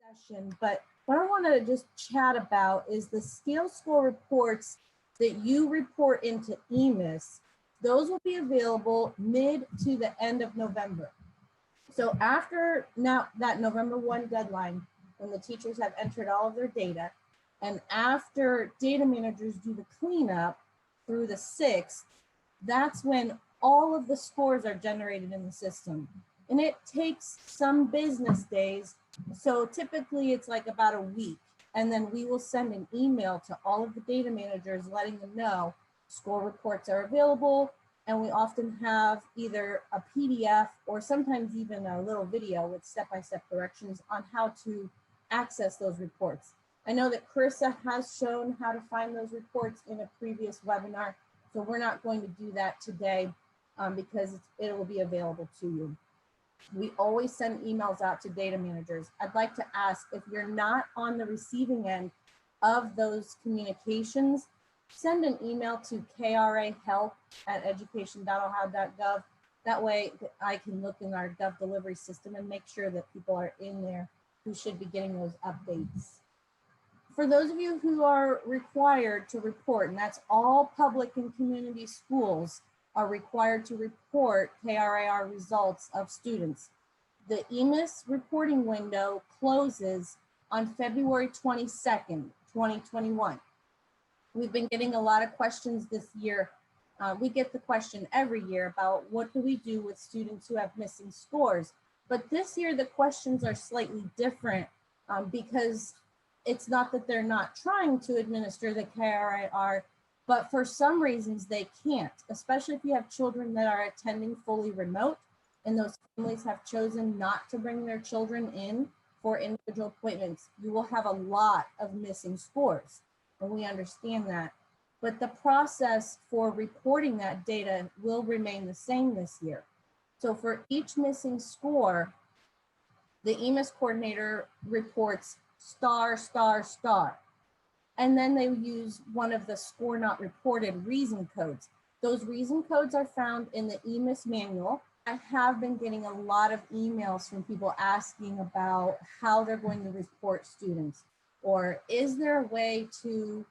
session, but what I want to just chat about is the scale score reports that you report into EMIS. Those will be available mid to the end of November. So after now that November 1 deadline, when the teachers have entered all of their data, and after data managers do the cleanup through the 6th, that's when all of the scores are generated in the system. And it takes some business days. So typically it's like about a week. And then we will send an email to all of the data managers letting them know score reports are available. And we often have either a PDF or sometimes even a little video with step-by-step directions on how to access those reports. I know that Carissa has shown how to find those reports in a previous webinar, so we're not going to do that today because it will be available to you. We always send emails out to data managers. I'd like to ask, if you're not on the receiving end of those communications, send an email to KRA-help@education.ohio.gov. That way I can look in our Gov delivery system and make sure that people are in there who should be getting those updates. For those of you who are required to report, and that's all public and community schools are required to report KRA-R results of students. The EMIS reporting window closes on February 22nd, 2021. We've been getting a lot of questions this year. We get the question every year about what do we do with students who have missing scores? But this year the questions are slightly different because it's not that they're not trying to administer the KRA-R, but for some reasons they can't, especially if you have children that are attending fully remote and those families have chosen not to bring their children in for individual appointments. You will have a lot of missing scores, and we understand that. But the process for reporting that data will remain the same this year. So for each missing score, the EMIS coordinator reports star, star, star. And then they use one of the score not reported reason codes. Those reason codes are found in the EMIS manual. I have been getting a lot of emails from people asking about how they're going to report students, or is there a way to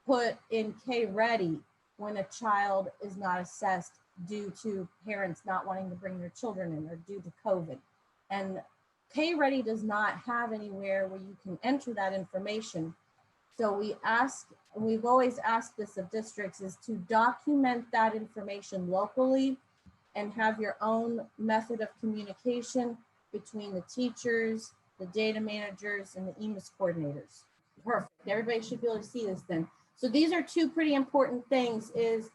put in K-Ready when a child is not assessed due to parents not wanting to bring their children in or due to COVID. And K-Ready does not have anywhere where you can enter that information. So we've always asked this of districts, is to document that information locally and have your own method of communication between the teachers, the data managers, and the EMIS coordinators. Perfect, everybody should be able to see this then. So these are two pretty important things is,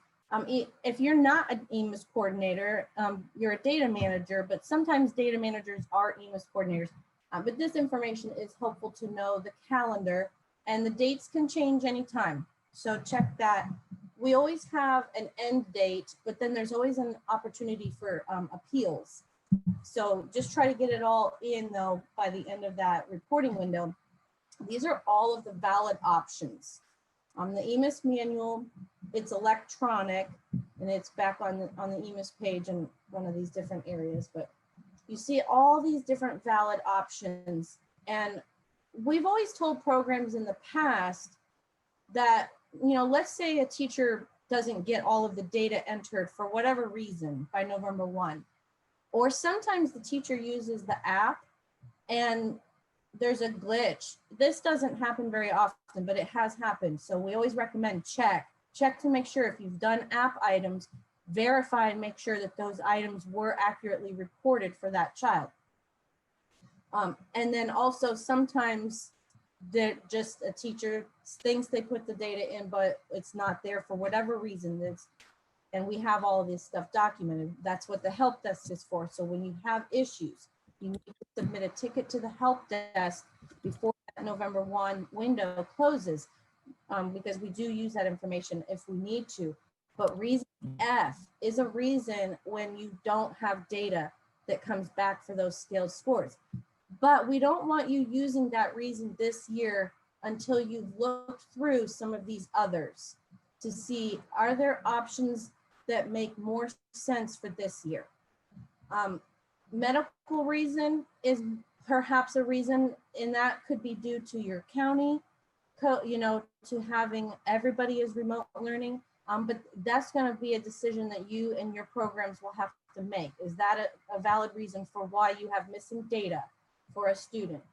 if you're not an EMIS coordinator, you're a data manager, but sometimes data managers are EMIS coordinators. But this information is helpful to know the calendar, and the dates can change anytime. So check that. We always have an end date, but then there's always an opportunity for appeals. So just try to get it all in though by the end of that reporting window. These are all of the valid options. On the EMIS manual, it's electronic, and it's back on the EMIS page in one of these different areas, but you see all these different valid options. And we've always told programs in the past that, you know, let's say a teacher doesn't get all of the data entered for whatever reason by November 1, or sometimes the teacher uses the app and there's a glitch. This doesn't happen very often, but it has happened. So we always recommend check to make sure if you've done app items, verify and make sure that those items were accurately reported for that child. And then also sometimes just a teacher thinks they put the data in, but it's not there for whatever reason. And we have all of this stuff documented. That's what the help desk is for. So when you have issues, you need to submit a ticket to the help desk before that November 1 window closes, because we do use that information if we need to. But reason F is a reason when you don't have data that comes back for those scaled scores. But we don't want you using that reason this year until you've looked through some of these others to see, are there options that make more sense for this year? Medical reason is Perhaps a reason in that could be due to your county, to having everybody is remote learning. But that's going to be a decision that you and your programs will have to make. Is that a valid reason for why you have missing data for a student?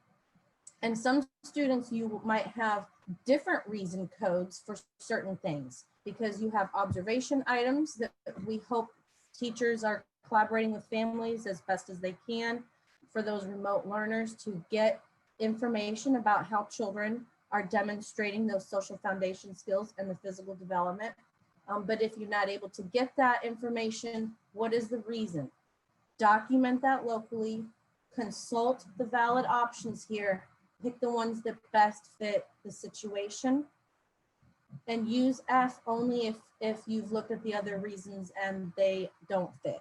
And some students, you might have different reason codes for certain things, because you have observation items that we hope teachers are collaborating with families as best as they can for those remote learners to get information about how children are demonstrating those social foundation skills and the physical development. But if you're not able to get that information, what is the reason? Document that locally, consult the valid options here, pick the ones that best fit the situation, and use F only if you've looked at the other reasons and they don't fit.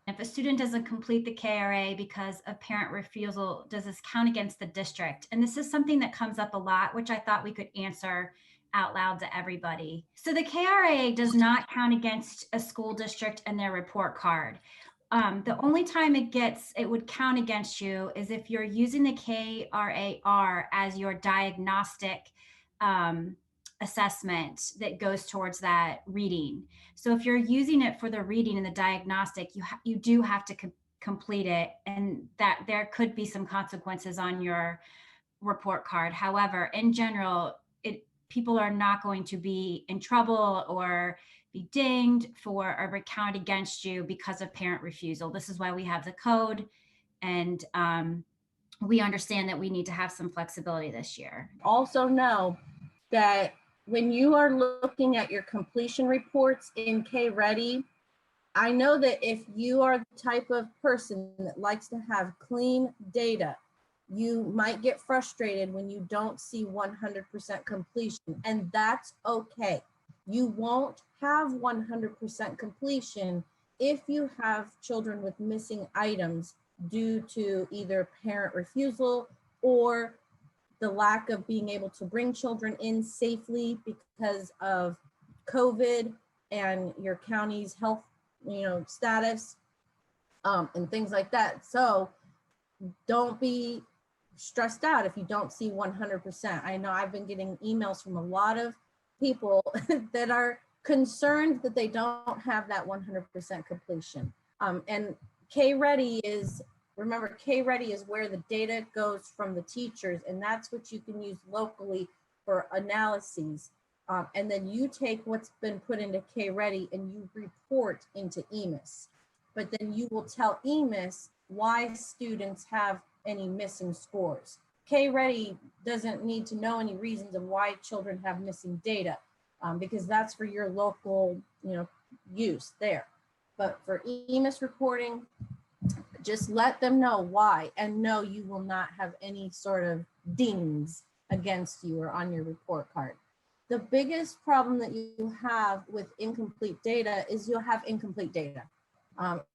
If a student doesn't complete the KRA because of parent refusal, does this count against the district? And this is something that comes up a lot, which I thought we could answer out loud to everybody. So the KRA does not count against a school district and their report card. The only time it would count against you is if you're using the KRA-R as your diagnostic assessment that goes towards that reading. So if you're using it for the reading and the diagnostic, you do have to complete it, and that there could be some consequences on your report card. However, in general, people are not going to be in trouble or be dinged for or recount against you because of parent refusal. This is why we have the code, and we understand that we need to have some flexibility this year. Also know that when you are looking at your completion reports in KRA-R, I know that if you are the type of person that likes to have clean data, you might get frustrated when you don't see 100% completion, and that's okay. You won't have 100% completion if you have children with missing items due to either parent refusal or the lack of being able to bring children in safely because of COVID and your county's health, status, and things like that. So don't be stressed out if you don't see 100%. I know I've been getting emails from a lot of people that are concerned that they don't have that 100% completion. And KRA-R is, remember, KRA-R is where the data goes from the teachers, and that's what you can use locally for analyses. And then you take what's been put into KRA-R and you report into EMIS. But then you will tell EMIS why students have any missing scores. KRA-R doesn't need to know any reasons of why children have missing data, because that's for your local, use there. But for EMIS reporting, just let them know why, and no, you will not have any sort of dings against you or on your report card. The biggest problem that you have with incomplete data is you'll have incomplete data.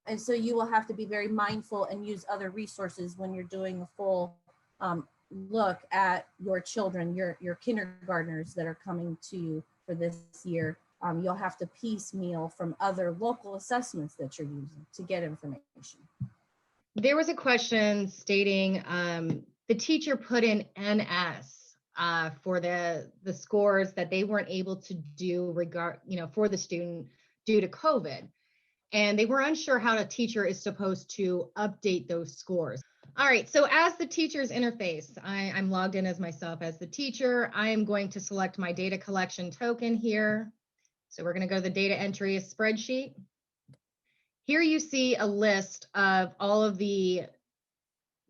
And so you will have to be very mindful and use other resources when you're doing a full look at your children, your kindergartners that are coming to you for this year. You'll have to piecemeal from other local assessments that you're using to get information. There was a question stating the teacher put in NS for the scores that they weren't able to do for the student due to COVID. And they were unsure how a teacher is supposed to update those scores. All right, so as the teacher's interface, I'm logged in as myself as the teacher. I am going to select my data collection token here. So we're going to go to the data entry spreadsheet. Here you see a list of all of the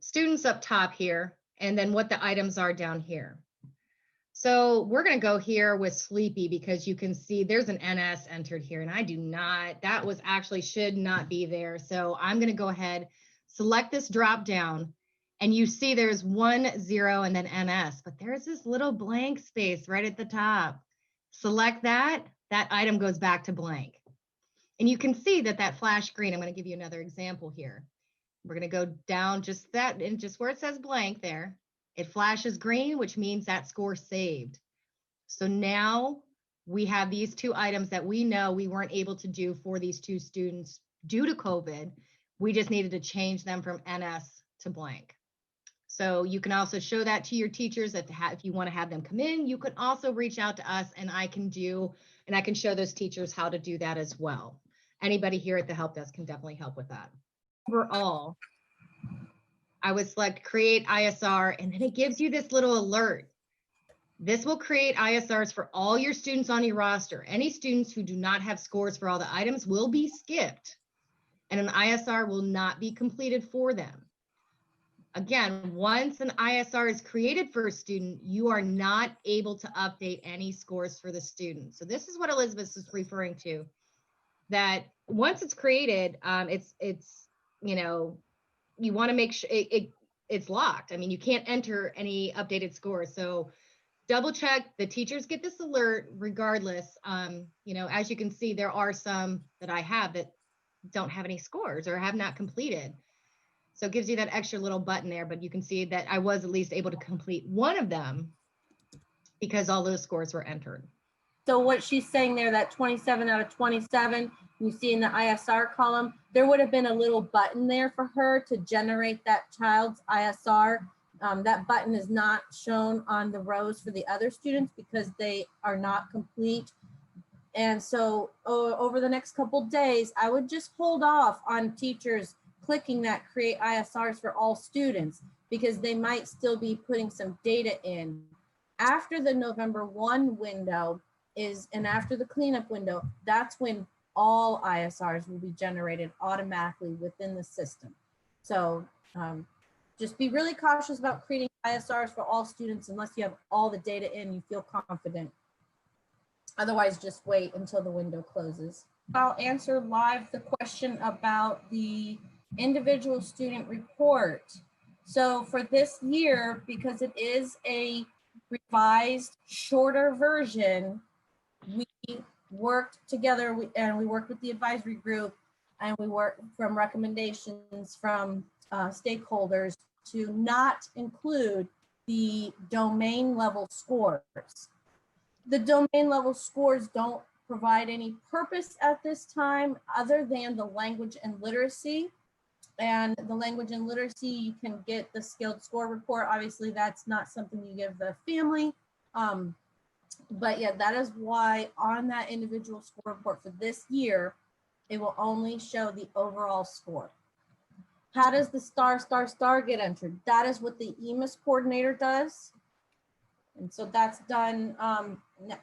students up top here, and then what the items are down here. So we're going to go here with Sleepy because you can see there's an NS entered here, and I do not, that was actually should not be there. So I'm going to go ahead, select this drop down, and you see there's 1, 0, and then NS, but there's this little blank space right at the top. Select that item goes back to blank. And you can see that flash green. I'm going to give you another example here. We're going to go down just that, and just where it says blank there, it flashes green, which means that score saved. So now we have these two items that we know we weren't able to do for these two students due to COVID. We just needed to change them from NS to blank. So you can also show that to your teachers if you want to have them come in. You can also reach out to us, and I can show those teachers how to do that as well. Anybody here at the help desk can definitely help with that. Overall, I would select create ISR, and then it gives you this little alert. This will create ISRs for all your students on your roster. Any students who do not have scores for all the items will be skipped, and an ISR will not be completed for them. Again, once an ISR is created for a student, you are not able to update any scores for the student. So this is what Elizabeth is referring to, that once it's created, it's you want to make sure it's locked. I mean, you can't enter any updated scores. So double check. The teachers get this alert regardless. As you can see, there are some that I have that don't have any scores or have not completed. So it gives you that extra little button there, but you can see that I was at least able to complete one of them because all those scores were entered. So what she's saying there, that 27 out of 27, you see in the ISR column, there would have been a little button there for her to generate that child's ISR. That button is not shown on the rows for the other students because they are not complete. And so over the next couple days, I would just hold off on teachers clicking that create ISRs for all students because they might still be putting some data in. After the November 1 window and after the cleanup window, that's when all ISRs will be generated automatically within the system. So just be really cautious about creating ISRs for all students unless you have all the data in, you feel confident. Otherwise, just wait until the window closes. I'll answer live the question about the individual student report. So for this year, because it is a revised, shorter version, we worked together and we worked with the advisory group and we worked from recommendations from stakeholders to not include the domain level scores. The domain level scores don't provide any purpose at this time other than the language and literacy. And the language and literacy, you can get the skilled score report. Obviously, that's not something you give the family. But yeah, that is why on that individual score report for this year, it will only show the overall score. How does the star get entered? That is what the EMIS coordinator does. And so that's done.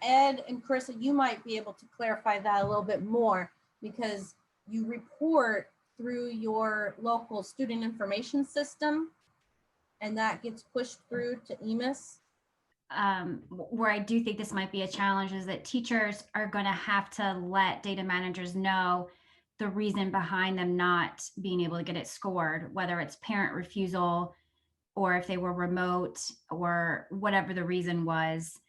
Ed and Carissa, you might be able to clarify that a little bit more because you report through your local student information system and that gets pushed through to EMIS. Where I do think this might be a challenge is that teachers are going to have to let data managers know the reason behind them not being able to get it scored, whether it's parent refusal or if they were remote or whatever the reason was,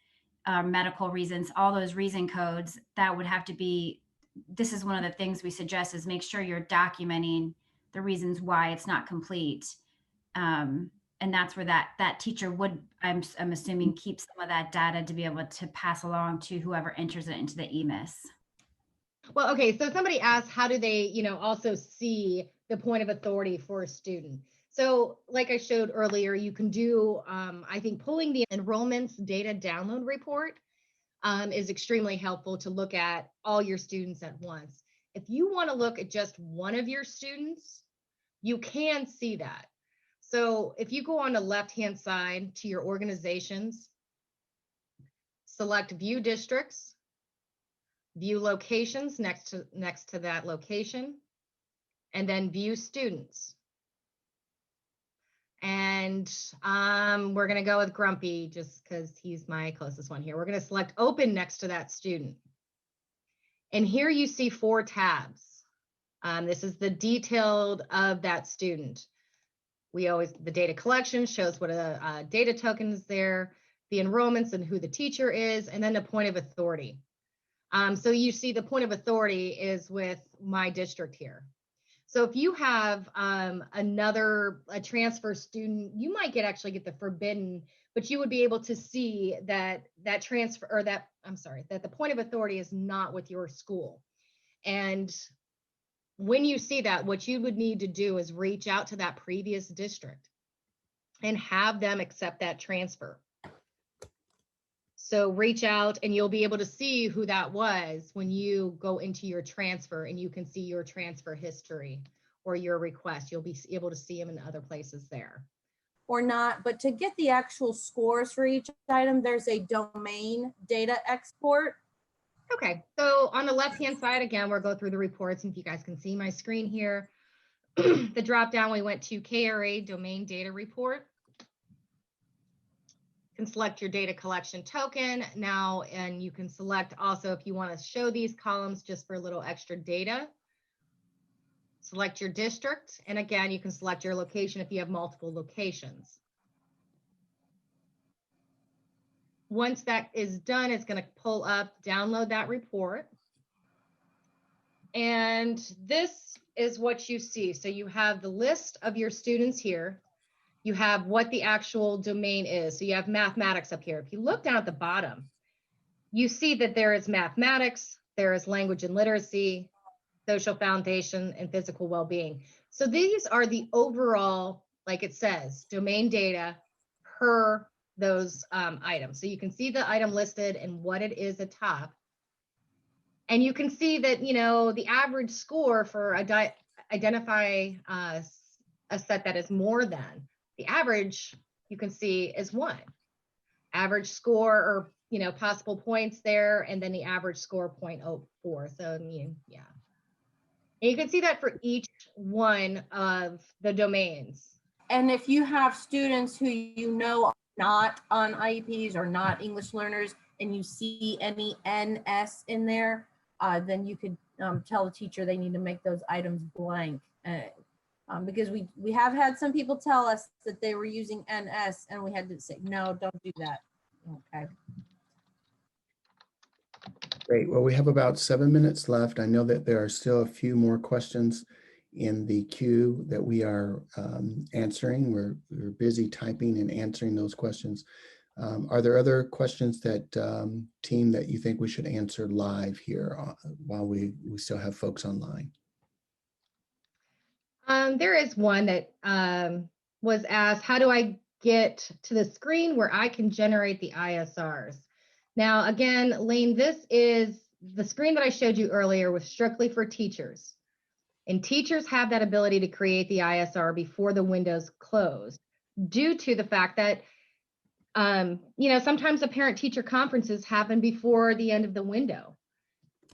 medical reasons, all those reason codes. That would have to be, this is one of the things we suggest is make sure you're documenting the reasons why it's not complete. And that's where that teacher would, I'm assuming, keep some of that data to be able to pass along to whoever enters it into the EMIS. Well, okay, so somebody asked, how do they, also see the point of authority for a student? So like I showed earlier, you can do, I think pulling the enrollments data download report is extremely helpful to look at all your students at once. If you want to look at just one of your students, you can see that. So if you go on the left-hand side to your organizations, select view districts, view locations next to that location, and then view students. And we're going to go with Grumpy just because he's my closest one here. We're going to select open next to that student. And here you see 4 tabs. This is the detailed of that student. The data collection shows what a data token is there, the enrollments and who the teacher is, and then the point of authority. So you see the point of authority is with my district here. So if you have a transfer student, you might actually get the forbidden, but you would be able to see that transfer or that the point of authority is not with your school. And when you see that, what you would need to do is reach out to that previous district and have them accept that transfer. So reach out and you'll be able to see who that was when you go into your transfer, and you can see your transfer history or your request. You'll be able to see them in other places there. Or not, but to get the actual scores for each item, there's a domain data export. Okay, so on the left-hand side, again, we'll go through the reports, and if you guys can see my screen here, the drop down, we went to KRA domain data report. You can select your data collection token now, and you can select also if you want to show these columns just for a little extra data. Select your district, and again, you can select your location if you have multiple locations. Once that is done, it's going to pull up, download that report. And this is what you see. So you have the list of your students here. You have what the actual domain is. So you have mathematics up here. If you look down at the bottom, you see that there is mathematics, there is language and literacy, social foundation, and physical well-being. So these are the overall, like it says, domain data per those items. So you can see the item listed and what it is at top. And you can see that, you know, the average score for identify a set that is more than, the average you can see is 1. Average score, or, you know, possible points there, and then the average score 0.04. So, I mean, yeah. And you can see that for each one of the domains. And if you have students who you know are not on IEPs or not English learners, and you see any NS in there, then you could tell the teacher they need to make those items blank. Because we have had some people tell us that they were using NS, and we had to say, no, don't do that. Okay. Great. Well, we have about 7 minutes left. I know that there are still a few more questions in the queue that we are answering. We're busy typing and answering those questions. Are there other questions that team that you think we should answer live here while we still have folks online? There is one that was asked, how do I get to the screen where I can generate the ISRs? Now, again, Lane, this is the screen that I showed you earlier was strictly for teachers. And teachers have that ability to create the ISR before the window's closed, due to the fact that, you know, sometimes the parent-teacher conferences happen before the end of the window.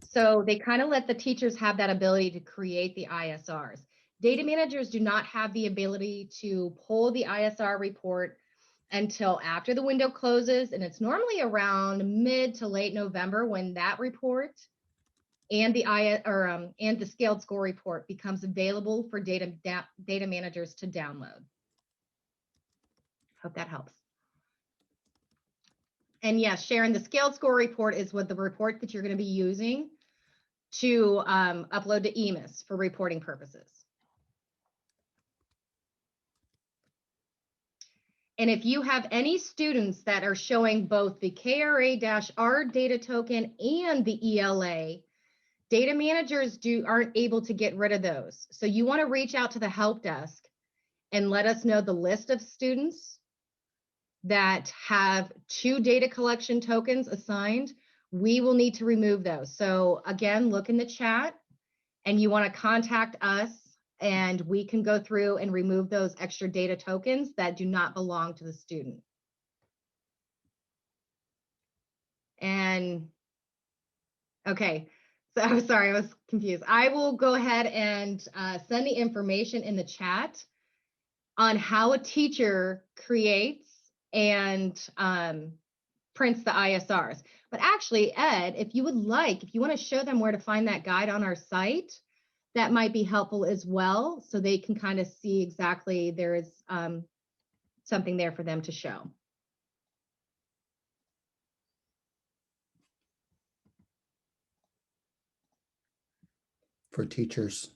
So they kind of let the teachers have that ability to create the ISRs. Data managers do not have the ability to pull the ISR report until after the window closes, and it's normally around mid to late November when that report and the scaled score report becomes available for data managers to download. Hope that helps. And yes, Sharon, the scaled score report is what the report that you're going to be using to upload to EMIS for reporting purposes. And if you have any students that are showing both the KRA-R data token and the ELA, data managers aren't able to get rid of those. So you want to reach out to the help desk and let us know the list of students that have 2 data collection tokens assigned. We will need to remove those. So again, look in the chat, and you want to contact us, and we can go through and remove those extra data tokens that do not belong to the student. And okay, so I'm sorry, I was confused. I will go ahead and send the information in the chat on how a teacher creates and prints the ISRs. But actually, Ed, if you would like, if you want to show them where to find that guide on our site, that might be helpful as well, so they can kind of see exactly there is something there for them to show. For teachers.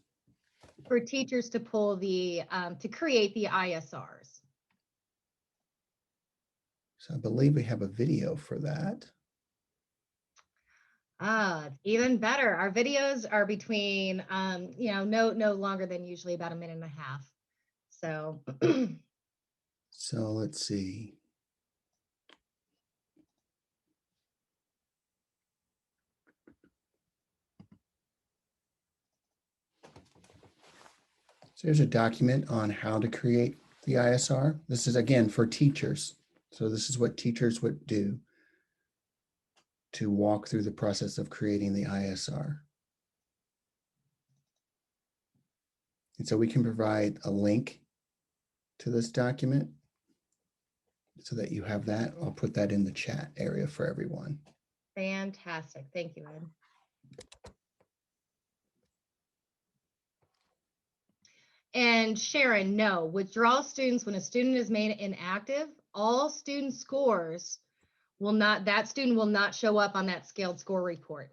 For teachers to pull the, to create the ISRs. So I believe we have a video for that. Even better. Our videos are between, you know, no longer than usually about 1.5 minutes. So. So let's see. So here's a document on how to create the ISR. This is again for teachers. So this is what teachers would do to walk through the process of creating the ISR. And so we can provide a link to this document so that you have that. I'll put that in the chat area for everyone. Fantastic. Thank you, Ed. And Sharon, no, withdrawal students, when a student is made inactive, all student scores will not, that student will not show up on that scaled score report.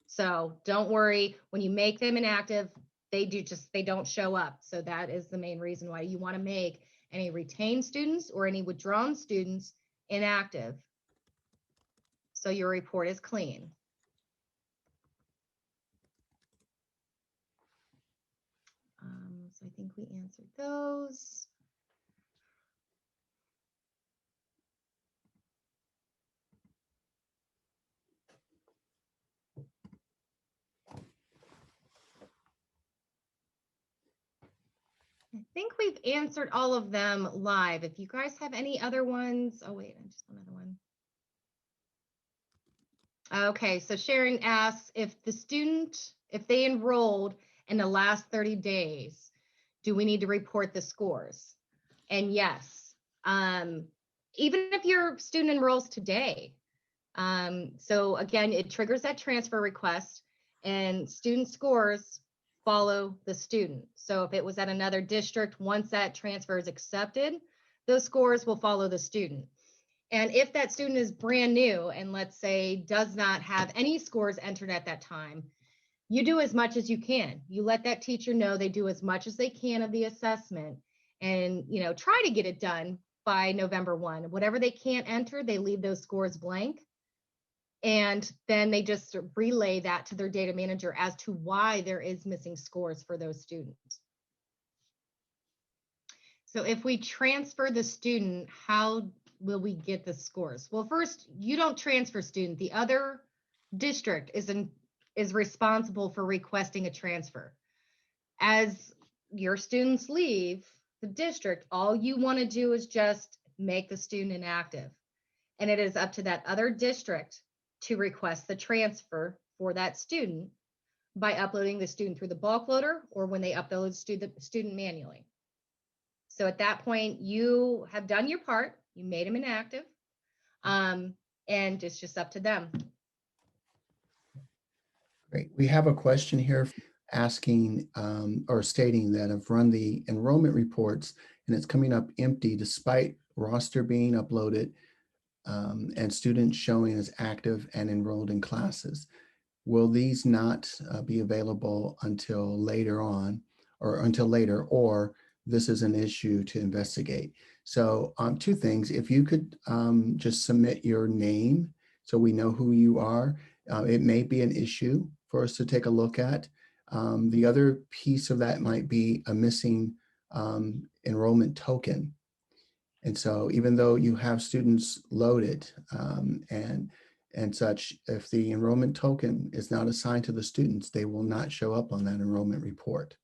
So don't worry, when you make them inactive, they don't show up. So that is the main reason why you want to make any retained students or any withdrawn students inactive. So your report is clean. So I think we answered those. I think we've answered all of them live. If you guys have any other ones, oh wait, I just another one. Okay, so Sharon asks if they enrolled in the last 30 days, do we need to report the scores? And yes, even if your student enrolls today. So again, it triggers that transfer request and student scores follow the student. So if it was at another district, once that transfer is accepted, those scores will follow the student. And if that student is brand new and let's say does not have any scores entered at that time, you do as much as you can. You let that teacher know they do as much as they can of the assessment and, you know, try to get it done by November 1. Whatever they can't enter, they leave those scores blank. And then they just relay that to their data manager as to why there is missing scores for those students. So if we transfer the student, how will we get the scores? Well, first, you don't transfer student. The other district is responsible for requesting a transfer. As your students leave the district, all you want to do is just make the student inactive. And it is up to that other district to request the transfer for that student by uploading the student through the bulk loader or when they upload the student manually. So at that point, you have done your part, you made them inactive, and it's just up to them. Great. We have a question here asking or stating that I've run the enrollment reports and it's coming up empty despite roster being uploaded and students showing as active and enrolled in classes. Will these not be available until later on or until later, or this is an issue to investigate? So two things, if you could just submit your name so we know who you are, it may be an issue for us to take a look at. The other piece of that might be a missing enrollment token. And so even though you have students loaded and such, if the enrollment token is not assigned to the students, they will not show up on that enrollment report.